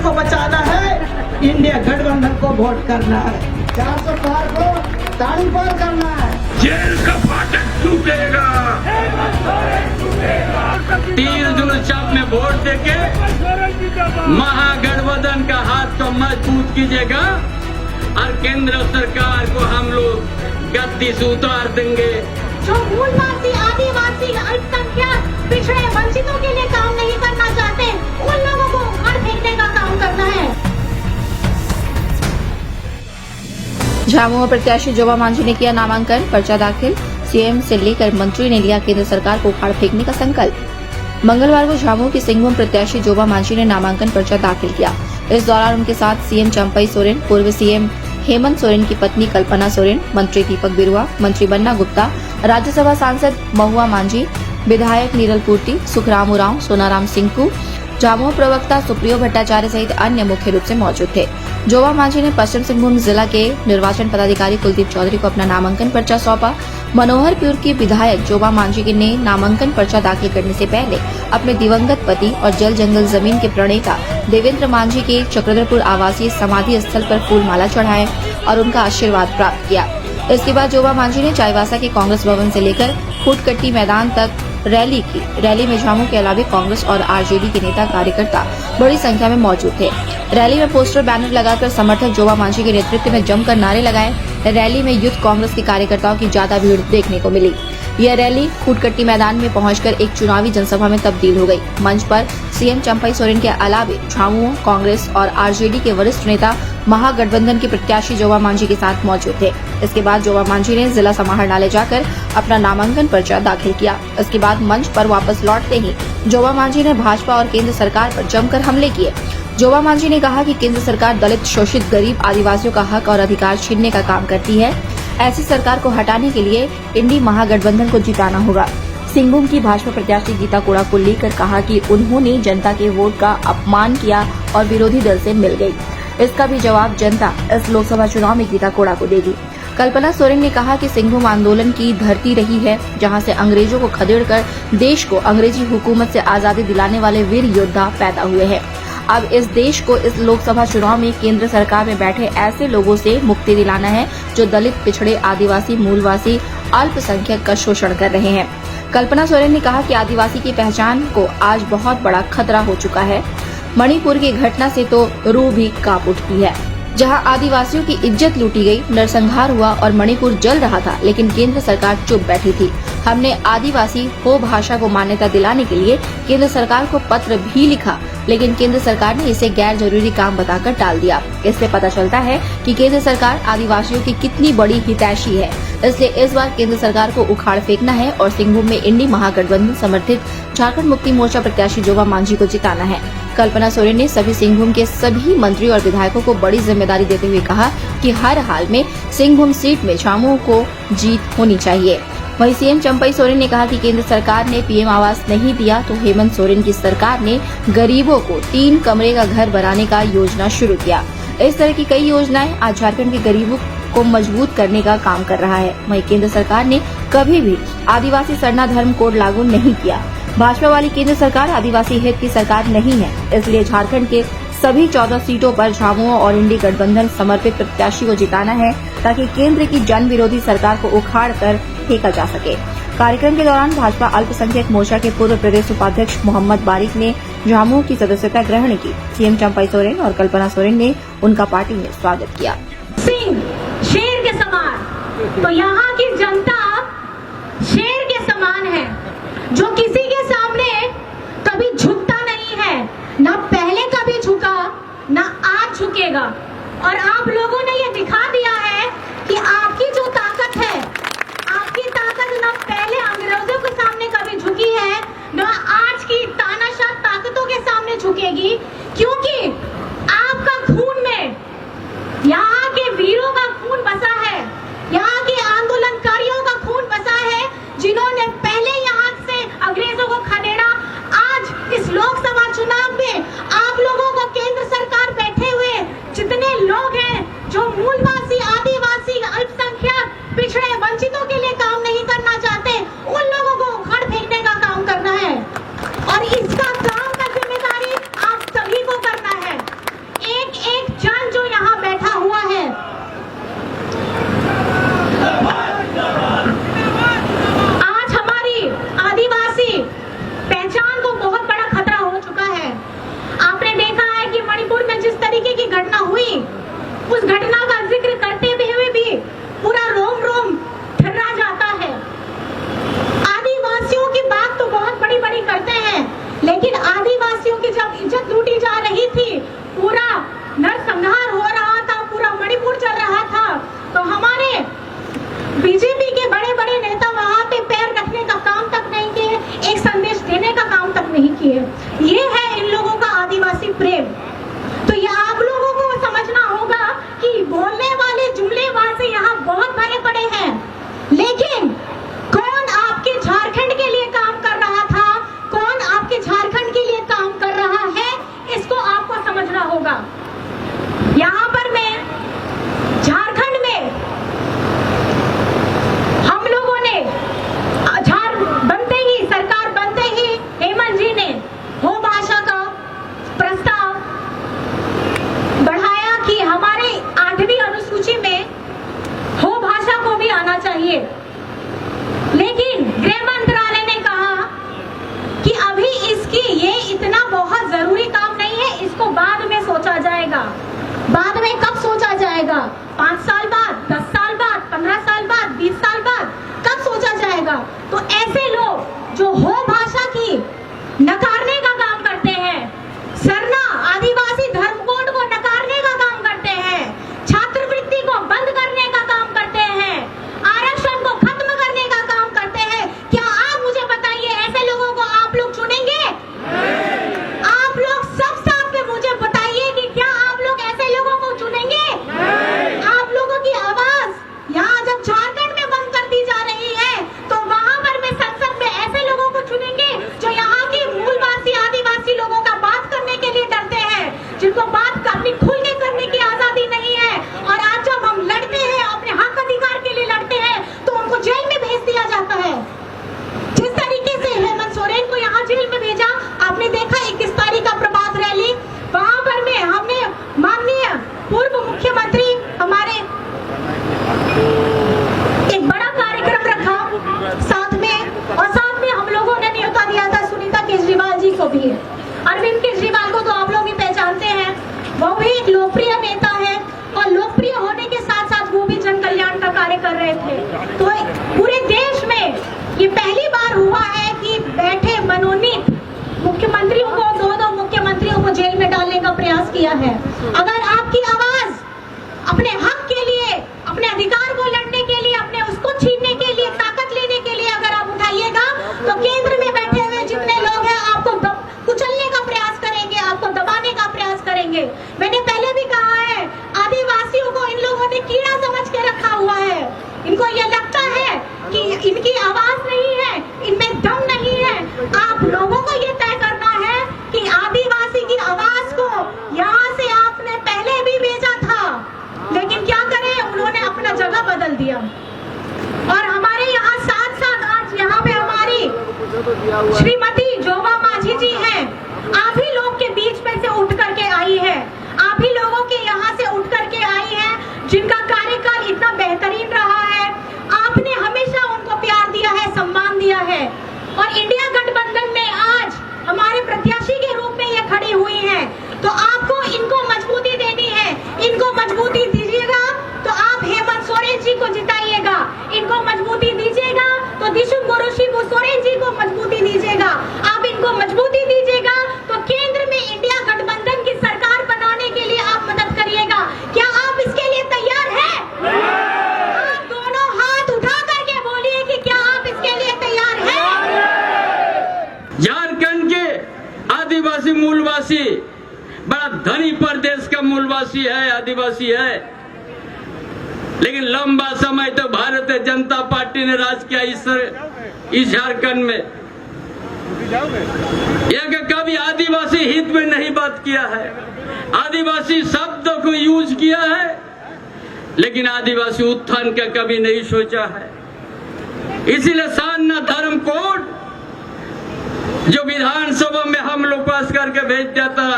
को बचाना है, इंडिया गठबंधन को वोट करना है। 400 पार को ताड़ी पार करना है। जेल का फाटक टूटेगा, 30 जुलूस में वोट देके महागठबंधन का हाथ को मजबूत कीजिएगा और केंद्र सरकार को हम लोग गद्दी से उतार देंगे। जो मूलवासी, आदिवासी, अल्पसंख्यक, पिछड़े, वंचितों के लिए काम नहीं करना चाहते, उन लोगों को उखाड़ फेंकने का काम करना है। झामुमो प्रत्याशी जोबा मांझी ने किया नामांकन, पर्चा दाखिल। सीएम से लेकर मंत्री ने लिया केंद्र सरकार को उखाड़ फेंकने का संकल्प। मंगलवार को झामुमो की सिंहभूम प्रत्याशी जोबा मांझी ने नामांकन पर्चा दाखिल किया। इस दौरान उनके साथ सीएम चंपई सोरेन, पूर्व सीएम हेमंत सोरेन की पत्नी कल्पना सोरेन, मंत्री दीपक बिरुआ, मंत्री बन्ना गुप्ता, राज्यसभा सांसद महुआ मांझी, विधायक नीरल पूर्ति, सुखराम उरांव, सोनाराम सिंकू, झामुमो प्रवक्ता सुप्रियो भट्टाचार्य सहित अन्य मुख्य रूप से मौजूद थे। जोबा मांझी ने पश्चिम सिंहभूम जिला के निर्वाचन पदाधिकारी कुलदीप चौधरी को अपना नामांकन पर्चा सौंपा। मनोहरपुर के विधायक जोबा मांझी ने नामांकन पर्चा दाखिल करने से पहले अपने दिवंगत पति और जल जंगल जमीन के प्रणेता देवेंद्र मांझी के चक्रधरपुर आवासीय समाधि स्थल पर फूलमाला चढ़ाए और उनका आशीर्वाद प्राप्त किया। इसके बाद जोबा मांझी ने चाईबासा के कांग्रेस भवन से लेकर खूटकट्टी मैदान तक रैली की। रैली में झामुमो के अलावा कांग्रेस और आरजेडी के नेता कार्यकर्ता बड़ी संख्या में मौजूद थे। रैली में पोस्टर बैनर लगाकर समर्थक जोबा मांझी के नेतृत्व में जमकर नारे लगाए। रैली में यूथ कांग्रेस के कार्यकर्ताओं की ज्यादा भीड़ देखने को मिली। यह रैली खूटकट्टी मैदान में पहुंचकर एक चुनावी जनसभा में तब्दील हो गई। मंच पर सीएम चंपई सोरेन के अलावे झामुमो, कांग्रेस और आरजेडी के वरिष्ठ नेता महागठबंधन के प्रत्याशी जोबा मांझी के साथ मौजूद थे। इसके बाद जोबा मांझी ने जिला समाहरणालय जाकर अपना नामांकन पर्चा दाखिल किया। इसके बाद मंच पर वापस लौटते ही जोबा मांझी ने भाजपा और केंद्र सरकार पर जमकर हमले किए। जोबा मांझी ने कहा कि केंद्र सरकार दलित, शोषित, गरीब, आदिवासियों का हक और अधिकार छीनने का काम करती है। ऐसी सरकार को हटाने के लिए इंडी महागठबंधन को जिताना होगा। सिंहभूम की भाजपा प्रत्याशी गीता कोड़ा को लेकर कहा कि उन्होंने जनता के वोट का अपमान किया और विरोधी दल से मिल गई। इसका भी जवाब जनता इस लोकसभा चुनाव में गीता कोड़ा को देगी। कल्पना सोरेन ने कहा कि सिंहभूम आंदोलन की धरती रही है, जहां से अंग्रेजों को खदेड़कर देश को अंग्रेजी हुकूमत से आजादी दिलाने वाले वीर योद्धा पैदा हुए हैं। अब इस देश को इस लोकसभा चुनाव में केंद्र सरकार में बैठे ऐसे लोगों से मुक्ति दिलाना है जो दलित, पिछड़े, आदिवासी, मूलवासी, अल्पसंख्यक का शोषण कर रहे हैं। कल्पना सोरेन ने कहा कि आदिवासी की पहचान को आज बहुत बड़ा खतरा हो चुका है। मणिपुर की घटना से तो रूह भी कांप उठती है, जहां आदिवासियों की इज्जत लूटी गई, नरसंहार हुआ और मणिपुर जल रहा था, लेकिन केंद्र सरकार चुप बैठी थी। हमने आदिवासी हो भाषा को मान्यता दिलाने के लिए केंद्र सरकार को पत्र भी लिखा, लेकिन केंद्र सरकार ने इसे गैर जरूरी काम बताकर टाल दिया। इससे पता चलता है कि केंद्र सरकार आदिवासियों की कितनी बड़ी हितैषी है। इसलिए इस बार केंद्र सरकार को उखाड़ फेंकना है और सिंहभूम में इंडी महागठबंधन समर्थित झारखंड मुक्ति मोर्चा प्रत्याशी जोबा मांझी को जिताना है। कल्पना सोरेन ने सभी सिंहभूम के सभी मंत्री और विधायकों को बड़ी जिम्मेदारी देते हुए कहा कि हर हाल में सिंहभूम सीट में झामुमो को जीत होनी चाहिए। वहीं सीएम चंपई सोरेन ने कहा कि केंद्र सरकार ने पीएम आवास नहीं दिया तो हेमंत सोरेन की सरकार ने गरीबों को 3 कमरे का घर बनाने का योजना शुरू किया। इस तरह की कई योजनाएं आज झारखंड के गरीबों को मजबूत करने का काम कर रहा है। वहीं केंद्र सरकार ने कभी भी आदिवासी सरना धर्म कोड लागू नहीं किया। भाजपा वाली केंद्र सरकार आदिवासी हित की सरकार नहीं है, इसलिए झारखंड के सभी 14 सीटों पर झामुमो और इंडी गठबंधन समर्पित प्रत्याशी को जिताना है, ताकि केंद्र की जन विरोधी सरकार को उखाड़ कर फेंका जा सके। कार्यक्रम के दौरान भाजपा अल्पसंख्यक मोर्चा के पूर्व प्रदेश उपाध्यक्ष मोहम्मद बारिक ने झामुमो की सदस्यता ग्रहण की। सीएम चंपई सोरेन और कल्पना सोरेन ने उनका पार्टी में स्वागत किया। सिंह शेर के समान, तो यहाँ की जनता शेर के समान है, जो किसी के सामने कभी झुकता नहीं है, ना पहले कभी झुका, ना आज झुकेगा। और आप लोगों ने ये दिखा दिया है कि आपकी जो ताकत है, आपकी ताकत ना पहले अंग्रेजों के सामने कभी झुकी है, ना आज की तानाशाह ताकतों के सामने झुकेगी, क्योंकि आपका खून में यहाँ के वीरों का खून बसा है, यहाँ के आंदोलनकारियों का खून बसा है, जिन्होंने पहले यहाँ से अंग्रेजों को खदेड़ा। आज इस लोकसभा चुनाव में आप लोगों को केंद्र सरकार बैठे हुए जितने लोग हैं जो मूलवासी, आदिवासी, अल्पसंख्यक, पिछड़े, वंचितों के लिए काम नहीं करना चाहते, उन लोगों को उखाड़ फेंकने का काम करना है। और इसका काम का जिम्मेदारी आप सभी उस घटना का जिक्र करते हुए भी पूरा रोम रोम ठर्रा जाता है। आदिवासियों की बात तो बहुत बड़ी बड़ी करते हैं, लेकिन आदिवासियों की जब इज्जत लूटी जा रही थी, पूरा नरसंहार हो रहा था, पूरा मणिपुर चल रहा था, तो हमारे बीजेपी के बड़े बड़े नेता वहां पे पैर रखने का काम तक नहीं किए, एक संदेश देने का काम तक नहीं किए। ये है इन लोगों का आदिवासी प्रेम। तो ये आप लोगों को समझना होगा कि बोलने वाले जुमलेबाज यहाँ बहुत भरे पड़े हैं, लेकिन कौन आपके झारखंड के लिए काम कर रहा था, कौन आपके झारखंड के लिए काम कर रहा है, इसको आपको समझना होगा। यहाँ पर मैं झारखंड में हम लोगों ने बनते ही, सरकार बनते ही हेमंत जी ने हो भाषा का प्रस्ताव बढ़ाया कि हमारे 8वीं अनुसूची में हो भाषा को भी आना चाहिए, लेकिन गृह मंत्रालय ने कहा कि अभी इसकी ये इतना बहुत जरूरी काम नहीं है, इसको बाद में सोचा जाएगा। बाद में कब सोचा जाएगा? 5 साल बाद, 10 साल बाद, 15 साल बाद, 20 साल बाद, कब सोचा जाएगा? तो ऐसे लोग जो हो भाषा की नकारने का काम करते हैं, सरना आदिवासी धर्म कोड को नकारने का काम करते हैं, छात्रवृत्ति को बंद करने का काम करते हैं, आरक्षण को खत्म करने का काम करते हैं, क्या आप मुझे बताइए ऐसे लोगों को आप लोग चुनेंगे? आप लोग सब साथ में मुझे बताइए कि क्या आप लोग ऐसे लोगों को चुनेंगे? आप लोगों की आवाज यहाँ जब झारखंड में बंद कर दी जा रही है, तो वहां पर मैं संसद में ऐसे लोगों को चुनेंगे जो यहाँ के मूलवासी आदिवासी लोगों का बात करने के लिए डरते हैं, जिनको बात अपनी खुल के करने की आजादी नहीं है। और आज जब हम लड़ते हैं, अपने हक अधिकार के लिए लड़ते हैं, तो उनको जेल में भेज दिया जाता है। जिस तरीके से हेमंत सोरेन को यहाँ जेल में भेजा, आपने देखा 21 तारीख का प्रभात रैली, वहां पर में हमने माननीय पूर्व मुख्यमंत्री हमारे एक बड़ा कार्यक्रम रखा साथ में, और साथ में हम लोगों ने न्योता दिया था सुनीता केजरीवाल जी को भी। अरविंद केजरीवाल को तो आप लोग भी पहचानते हैं, वो भी एक लोकप्रिय नेता है, और लोकप्रिय होने के साथ साथ वो भी जन कल्याण का कार्य कर रहे थे। तो पूरे देश में ये पहली बार हुआ है कि बैठे मनोनीत मुख्यमंत्रियों को, 2 मुख्यमंत्रियों को जेल में डालने का प्रयास किया है। अगर आपकी आवाज अपने हक के लिए, अपने अधिकार को लड़ने के लिए, अपने उसको छीनने के लिए, ताकत लेने के लिए अगर आप उठाइएगा, तो केंद्र में बैठे हुए जितने लोग हैं आपको कुचलने का प्रयास करेंगे, आपको दबाने का प्रयास करेंगे। मैंने पहले भी कहा है, आदिवासियों को इन लोगों ने कीड़ा समझ के रखा हुआ है। इनको ये लगता है कि इनकी आवाज नहीं है, इनमें दम नहीं है। आप लोगों को ये तय करना है कि आदिवासी की आवाज को यहाँ से आपने पहले भी भेजा था, लेकिन क्या करें, उन्होंने अपना जगह बदल दिया। और हमारे यहाँ साथ साथ आज यहाँ पे हमारी श्रीमती जोबा माझी जी हैं, आप ही लोग के बीच में से उठ करके आई है, आप ही लोगों के यहाँ से उठ करके आई है, जिनका कार्यकाल इतना बेहतरीन रहा है। आपने हमेशा उनको प्यार दिया है, सम्मान दिया है, और इंडिया गठबंधन में आज हमारे प्रत्याशी के रूप में ये खड़ी हुई हैं। तो आपको इनको मजबूती देनी है, इनको मजबूती दीजिएगा तो आप हेमंत सोरेन जी को जिताइएगा, इनको मजबूती दीजिएगा तो दिशुम बोरोशिबु सोरेन जी को मजबूती दीजिएगा। आप इनको मजबूती दीजिएगा तो केंद्र में इंडिया गठबंधन की सरकार बनाने के लिए आप मदद करिएगा। क्या आप इसके लिए तैयार हैं? आप दोनों हाथ उठा करके बोलिए कि क्या आप इसके लिए तैयार हैं? झारखंड के आदिवासी मूलवासी बड़ा धनी प्रदेश का मूलवासी है, आदिवासी है, लेकिन लंबा समय तो भारतीय जनता पार्टी ने राज किया इस झारखंड में। यह कभी आदिवासी हित में नहीं बात किया है, आदिवासी शब्दों को यूज किया है, लेकिन आदिवासी उत्थान का कभी नहीं सोचा है। इसीलिए सान्ना धर्म कोड जो विधानसभा में हम लोग पास करके भेज दिया था,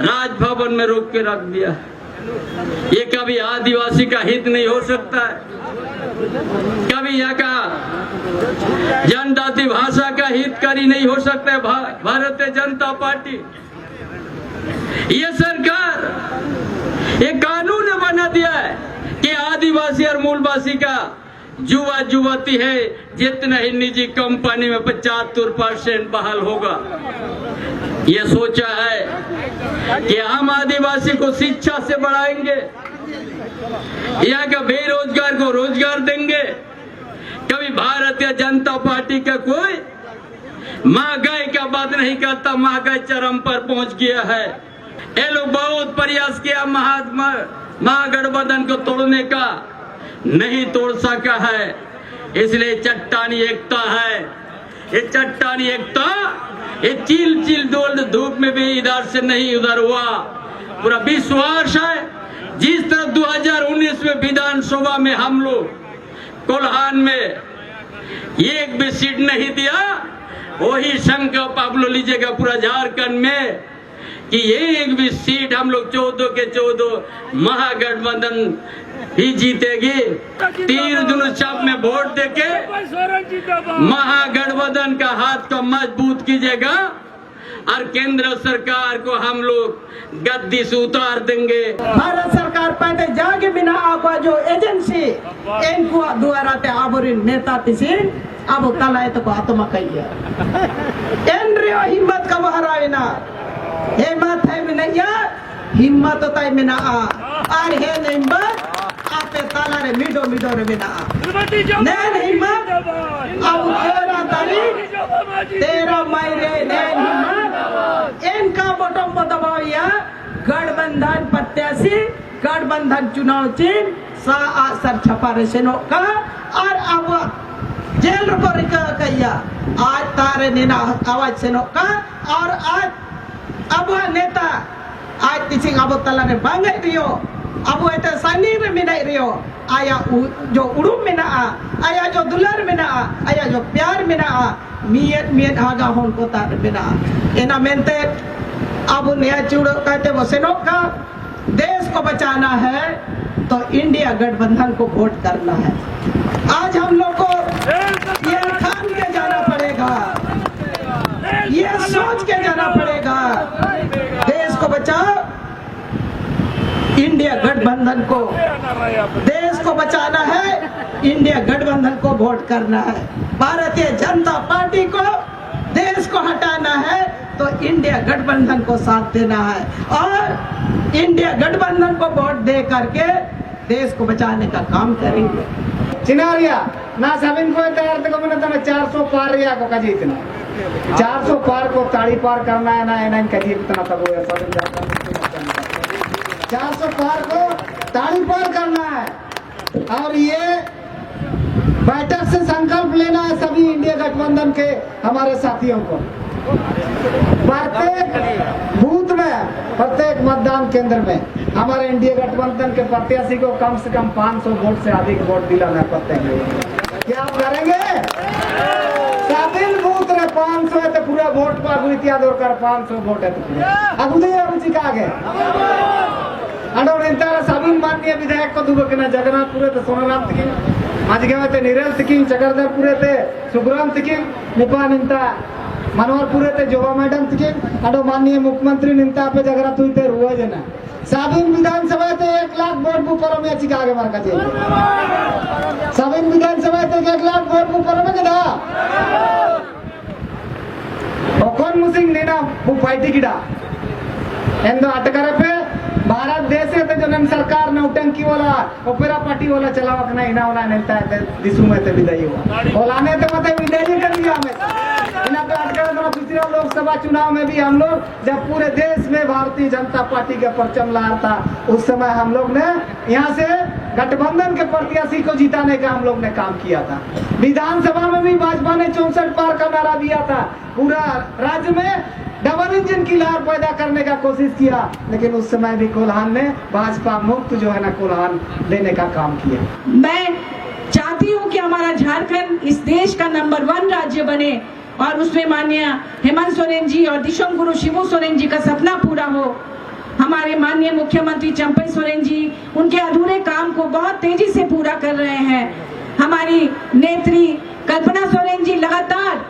राजभवन में रोक के रख दिया। ये कभी आदिवासी का हित नहीं हो सकता है, कभी यहाँ का जनजाति भाषा का हितकारी नहीं हो सकता है भारतीय जनता पार्टी। ये सरकार एक कानून बना दी युवा युवती है जितना ही निजी कंपनी में 75% बहाल होगा। ये सोचा है कि हम आदिवासी को शिक्षा से बढ़ाएंगे, यहाँ का बेरोजगार को रोजगार देंगे। कभी भारतीय जनता पार्टी का कोई महंगाई का बात नहीं करता, महंगाई चरम पर पहुंच गया है। ये लोग बहुत प्रयास किया महागठबंधन को तोड़ने का, नहीं तोड़ सका है। इसलिए चट्टानी एकता है, ये चट्टानी एकता ये चिल चिल डोल धूप में भी इधर से नहीं उधर हुआ। पूरा विश्वास है जिस तरह 2019 में विधानसभा में हम लोग कोल्हान में एक भी सीट नहीं दिया, वही संकल्प आप लोग लीजिएगा पूरा झारखंड में कि एक भी सीट हम लोग 14 के 14 महागठबंधन ही जीतेगी। तीर धनुष छाप में वोट देके महागठबंधन का हाथ को मजबूत कीजिएगा और केंद्र सरकार को हम लोग गद्दी से उतार देंगे। भारत सरकार पहले जागे बिना आपा जो एजेंसी इनको द्वारा ते आबरी नेता तिसिन अब तलाय तो आत्मा कहिए एनरियो हिम्मत का बहराविना हिम्मत है मिनया हिम्मत होता है मिना और है हिम्मत आपे ताला रे मिडो मिडो रे मिना नैन हिम्मत अब 13 तारीख 13 मई रे नैन हिम्मत इनका बटन दबाविया गठबंधन प्रत्याशी गठबंधन चुनाव चिन्ह सा आसर छपा रे सेनो का और अब जेल को रिका कहिया आज तारे नेना आवाज सेनो का और आज अब नेता आज किसी अब तला ने बांगे रियो अब ऐसे सनी में मिनाई रियो आया जो उड़ूम मिना आया जो दुलार मिना आया जो प्यार मिना मियत मियत हागा होन को तार मिना इना मेंते अब नया चूड़ो कहते वो सेनो का देश को बचाना है तो इंडिया गठबंधन को वोट करना है। आज हम लोग को ये ठान के जाना पड़ेगा, ये सोच के जाना पड़ेगा देश को बचाओ, इंडिया गठबंधन को देश को बचाना है, इंडिया गठबंधन को वोट करना है। भारतीय जनता पार्टी को देश को हटाना है तो इंडिया गठबंधन को साथ देना है और इंडिया गठबंधन को वोट दे करके देश को बचाने का काम करेंगे। चिनारिया ना सबिन को तैयार तो मैंने तो 400 पार रिया को कजी इतना 400 पार को ताड़ी पार करना है ना इनका जी इतना तब हो 400 पार को ताड़ी पार करना है और ये बैठक से संकल्प लेना है सभी इंडिया गठबंधन के हमारे साथियों को। प्रत्येक बूथ में प्रत्येक मतदान केंद्र में हमारे इंडिया गठबंधन के प्रत्याशी को कम से कम 500 वोट से अधिक वोट दिलाना प्रत्येक। क्या आप करेंगे? बूथ रे 500 है तो पूरा वोट पर इतिहास और कर 500 वोट है तो अगुदे अरुचि का आगे अंडोर इंतारा सभी माननीय विधायक को दुबक ना जगन्नाथपुरे तो सोनाराम तकी आज के में निरल तकी चकरधरपुरे ते सुब्रम तकी निपान इंता मनोहरपुरे ते जोबा मैडम तकी अंडो माननीय मुख्यमंत्री निंता पे जगरा तुई ते रुआ जना साबिन विधानसभा ते 1 लाख वोट बुकरो में चिका आगे मार का चाहिए साबिन विधानसभा ते 1 लाख वोट बुकरो में कदा ओकन मुसिंग नेना वो पार्टी किडा एंदो अटकरे पे भारत देश है तो जन सरकार ने उटंकी वाला ओपेरा पार्टी वाला चलावा कना इना वाला नेता है दिसु में ते विदाई हुआ ओलाने तो मत विदाई कर दिया हमें इना पे अटकरे तो पिछले लोकसभा चुनाव में भी हम लोग जब पूरे देश में भारतीय जनता पार्टी का परचम लहरा था उस समय हम लोग ने यहाँ से गठबंधन के प्रत्याशी को जिताने का हम लोग ने काम किया था। विधानसभा में भी भाजपा ने 64 पार का नारा दिया था, पूरा राज्य में डबल इंजन की लहर पैदा करने का कोशिश किया, लेकिन उस समय भी कोल्हान ने भाजपा मुक्त जो है ना कोल्हान देने का काम किया। मैं चाहती हूँ कि हमारा झारखंड इस देश का नंबर 1 राज्य बने और उसमें माननीय हेमंत सोरेन जी और दिशोम गुरु शिबू सोरेन जी का सपना पूरा हो। हमारे माननीय मुख्यमंत्री चंपई सोरेन जी उनके अधूरे काम को बहुत तेजी से पूरा कर रहे हैं। हमारी नेत्री कल्पना सोरेन जी लगातार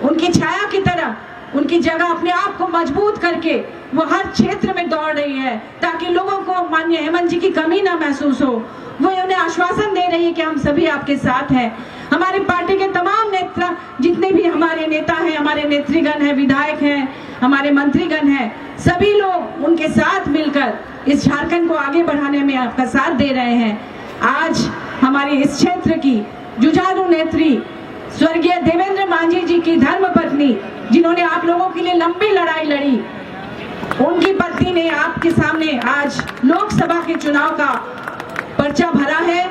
उनकी छाया की तरह उनकी जगह अपने आप को मजबूत करके वो हर क्षेत्र में दौड़ रही है ताकि लोगों को माननीय हेमंत जी की कमी ना महसूस हो। वो उन्हें आश्वासन दे रही है कि हम सभी आपके साथ हैं। हमारी पार्टी के तमाम नेता, जितने भी हमारे नेता हैं, हमारे नेतृगण हैं, विधायक हैं, हमारे मंत्रीगण हैं, सभी लोग उनके साथ मिलकर इस झारखंड को आगे बढ़ाने में आपका साथ दे रहे हैं। आज हमारे इस क्षेत्र की जुझारू नेत्री स्वर्गीय देवेंद्र मांझी जी की धर्मपत्नी, जिन्होंने आप लोगों के लिए लंबी लड़ाई लड़ी, उनकी पत्नी ने आपके सामने आज लोकसभा के चुनाव का पर्चा भरा है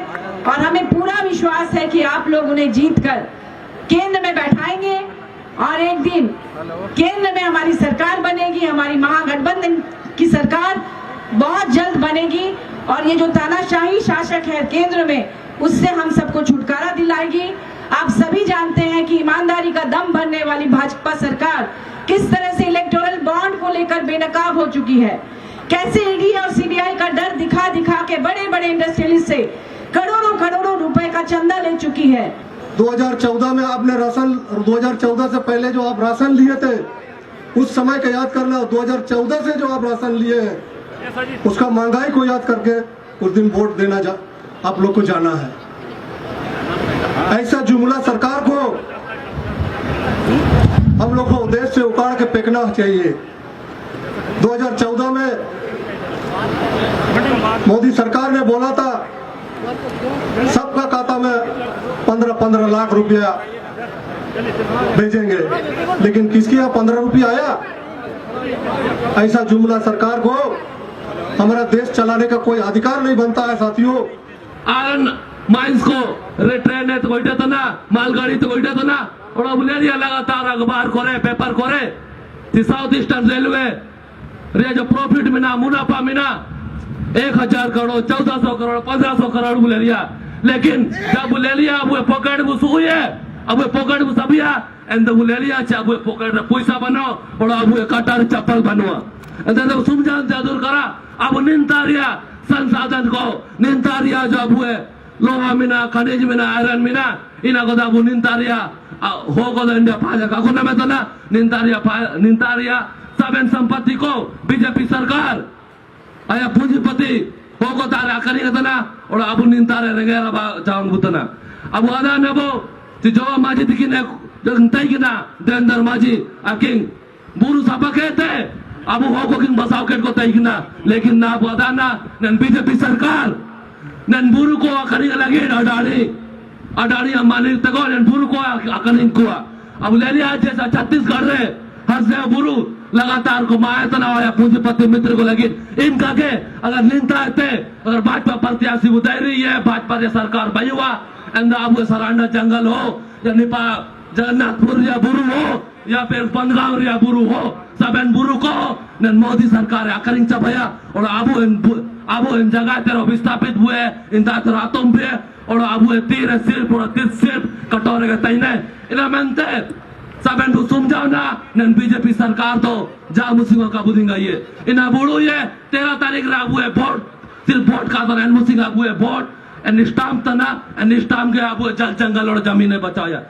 और हमें पूरा विश्वास है कि आप लोग उन्हें जीतकर केंद्र में बैठाएंगे और एक दिन केंद्र में हमारी सरकार बनेगी। हमारी महागठबंधन की सरकार बहुत जल्द बनेगी और ये जो तानाशाही शासक है केंद्र में, उससे हम सबको छुटकारा दिलाएगी। आप सभी जानते हैं कि ईमानदारी का दम भरने वाली भाजपा सरकार किस तरह से इलेक्टोरल बॉन्ड को लेकर बेनकाब हो चुकी है, कैसे ईडी और सीबीआई का डर दिखा दिखा के बड़े बड़े इंडस्ट्रियलिस्ट से करोड़ों करोड़ों रुपए का चंदा ले चुकी है। 2014 में आपने राशन, 2014 से पहले जो आप राशन लिए थे उस समय का याद करना, 2014 से जो आप राशन लिए हैं उसका महंगाई को याद करके उस दिन वोट देना आप लोग को जाना है। ऐसा जुमला सरकार को हम लोग को देश से उखाड़ के फेंकना चाहिए। 2014 में मोदी सरकार ने बोला था सबका खाता में 15-15 लाख रुपया भेजेंगे, लेकिन किसके यहाँ 15 रुपया आया? ऐसा जुमला सरकार को हमारा देश चलाने का कोई अधिकार नहीं बनता है साथियों। माइंस को ट्रेन है तो बैठा था ना, मालगाड़ी तो बैठा था ना, और बुला दिया लगातार अखबार करे, पेपर करे, साउथ ईस्टर्न रेलवे रे जो प्रॉफिट मिना, मुनाफा मिना 1000 करोड़, 1400 करोड़, 1500 करोड़ बुले लिया। लेकिन जब बुले लिया अब पॉकेट बुस हुई है, अब पॉकेट बुस अभिया एंड बुले लिया अब पॉकेट पैसा बनो और अब कटार चप्पल बनवा सुमझान दूर करा। अब निंतारिया संसाधन को निंतारिया जो अब लोहा मिना, खनिज मिना, आयरन मिना, इना को अब निंतारिया हो को इंडिया पाजा का कोना में तो ना निंतारिया सबन संपत्ति को बीजेपी सरकार आया पूंजीपति हो को तारा करेगा ना और अब निंतारे रहेगा जाऊं बुतना अब आधा ने वो जो माजी दिखने तय की ना देंदर माजी अकिंग बुरु सापा कहते अब हो को किंग बसाव केट को तय की ना, लेकिन ना वादा ना नन बीजेपी सरकार नन बुरु को करेगा लगे अडाड़ी अंबानी तको नन बुरु को अकनिंग को अब ले लिया जैसा छत्तीसगढ़ रे हंसे बुरु लगातार को मायतना होया पूंजीपति मित्र को लगी इनका के अगर निंदा थे अगर भाजपा प्रत्याशी उदय रही है, भाजपा की सरकार बनी हुआ अब सरांडा जंगल हो या निपा जगन्नाथपुर या बुरु हो या फिर पंदगांव या बुरु हो, सब इन बुरु को मोदी सरकार आकरिंग भैया और अब इन जगह तेरा विस्थापित हुए इन रातों पे और अब तीर सिर्फ कटोरे के तैने इन्हें मनते सब इन समझाओ ना नन बीजेपी सरकार तो जा मुसिंगा का बुदिंगा ये इन्हें बुड़ू ये 13 तारीख राबू है वोट सिर्फ वोट का तो मुसिंगा बुए वोट एंड स्टाम्प तना एंड स्टाम्प के अब जंगल और जमीने बचाया।